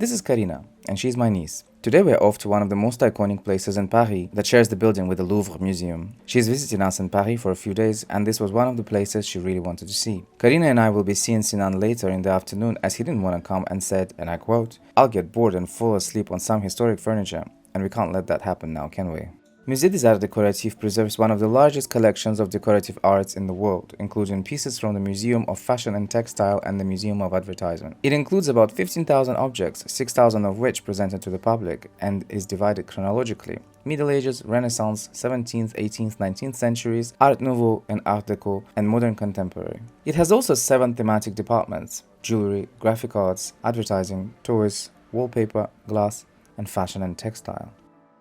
This is Karina, and she's my niece. Today we're off to one of the most iconic places in Paris that shares the building with the Louvre Museum. She's visiting us in Paris for a few days, and this was one of the places she really wanted to see. Karina and I will be seeing Sinan later in the afternoon, as he didn't want to come and said, and I quote, "I'll get bored and fall asleep on some historic furniture," and we can't let that happen now, can we? Musée des Arts Décoratifs preserves one of the largest collections of decorative arts in the world, including pieces from the Museum of Fashion and Textile and the Museum of Advertisement. It includes about 15,000 objects, 6,000 of which presented to the public, and is divided chronologically: Middle Ages, Renaissance, 17th, 18th, 19th centuries, Art Nouveau and Art Deco, and Modern Contemporary. It has also 7 thematic departments: jewelry, graphic arts, advertising, toys, wallpaper, glass, and fashion and textile.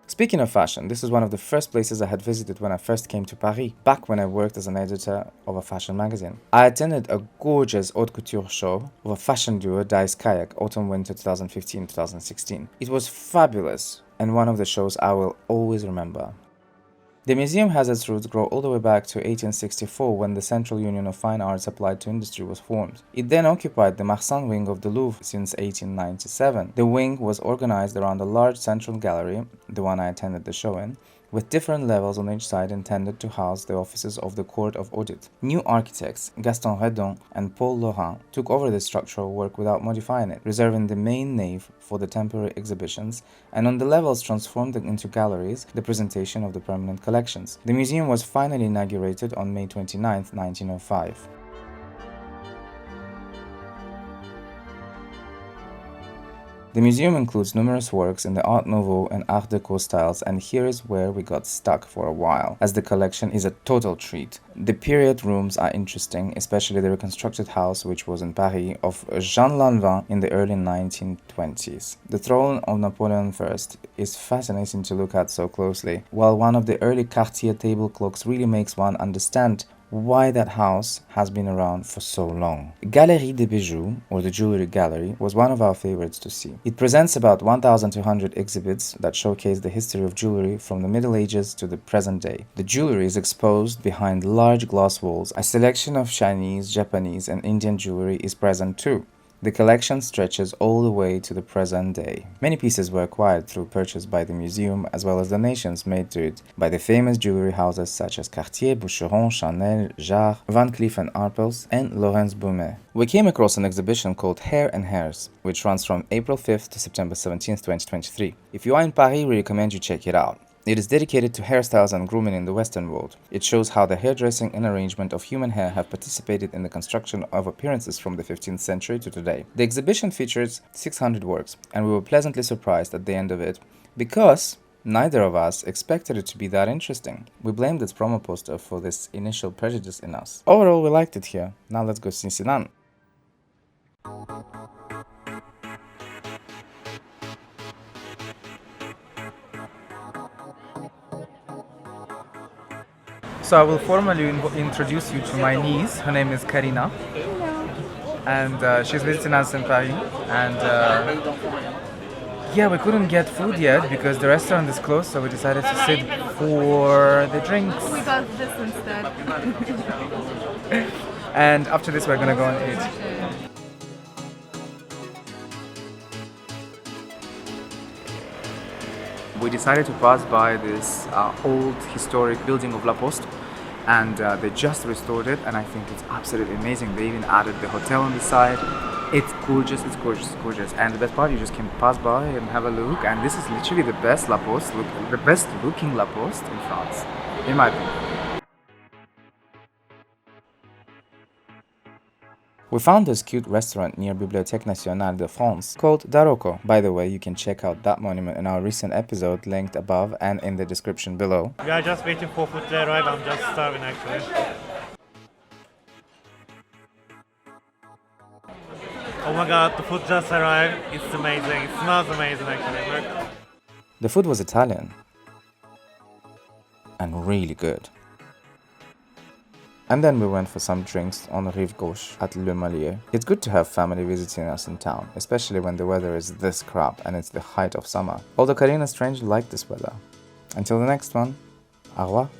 Speaking of fashion, this is one of the first places I had visited when I first came to Paris, back when I worked as an editor of a fashion magazine. I attended a gorgeous haute couture show of a fashion duo, Dice Kayak, autumn-winter 2015-2016. It was fabulous, and one of the shows I will always remember. The museum has its roots grow all the way back to 1864, when the Central Union of Fine Arts applied to industry was formed. It then occupied the Marsan wing of the Louvre since 1897. The wing was organized around a large central gallery, the one I attended the show in, with different levels on each side intended to house the offices of the Court of Audit. New architects, Gaston Redon and Paul Laurent, took over the structural work without modifying it, reserving the main nave for the temporary exhibitions, and on the levels transformed into galleries, the presentation of the permanent collections. The museum was finally inaugurated on May 29, 1905. The museum includes numerous works in the Art Nouveau and Art Deco styles, and here is where we got stuck for a while, as the collection is a total treat. The period rooms are interesting, especially the reconstructed house, which was in Paris, of Jean Lanvin in the early 1920s. The throne of Napoleon I is fascinating to look at so closely, while one of the early Cartier table clocks really makes one understand why that house has been around for so long. Galerie des Bijoux, or the Jewelry Gallery, was one of our favorites to see. It presents about 1,200 exhibits that showcase the history of jewelry from the Middle Ages to the present day. The jewelry is exposed behind large glass walls. A selection of Chinese, Japanese, and Indian jewelry is present too. The collection stretches all the way to the present day. Many pieces were acquired through purchase by the museum, as well as donations made to it by the famous jewelry houses such as Cartier, Boucheron, Chanel, Jarre, Van Cleef & Arpels, and Laurence Boumet. We came across an exhibition called Hair and Hairs, which runs from April 5th to September 17th, 2023. If you are in Paris, we recommend you check it out. It is dedicated to hairstyles and grooming in the Western world. It shows how the hairdressing and arrangement of human hair have participated in the construction of appearances from the 15th century to today. The exhibition features 600 works, and we were pleasantly surprised at the end of it, because neither of us expected it to be that interesting. We blamed its promo poster for this initial prejudice in us. Overall, we liked it here. Now let's go see Sinan. So I will formally introduce you to my niece. Her name is Karina. Hello. And she's visiting us in Paris. And yeah, we couldn't get food yet because the restaurant is closed, so we decided to sit for the drinks. We got this instead. And after this, we're gonna go and eat. We decided to pass by this old historic building of La Poste, and they just restored it, and I think it's absolutely amazing. They even added the hotel on the side. It's gorgeous, it's gorgeous, it's gorgeous. And the best part, you just can pass by and have a look, and this is literally the best La Poste, the best looking La Poste in France, in my opinion. We found this cute restaurant near Bibliothèque Nationale de France called Daroko. By the way, you can check out that monument in our recent episode linked above and in the description below. We are just waiting for food to arrive. I'm just starving actually. Oh my god, the food just arrived. It's amazing. It smells amazing actually. Look. The food was Italian and really good. And then we went for some drinks on Rive Gauche at Le Malier. It's good to have family visiting us in town, especially when the weather is this crap and it's the height of summer. Although Karina strangely liked this weather. Until the next one, au revoir.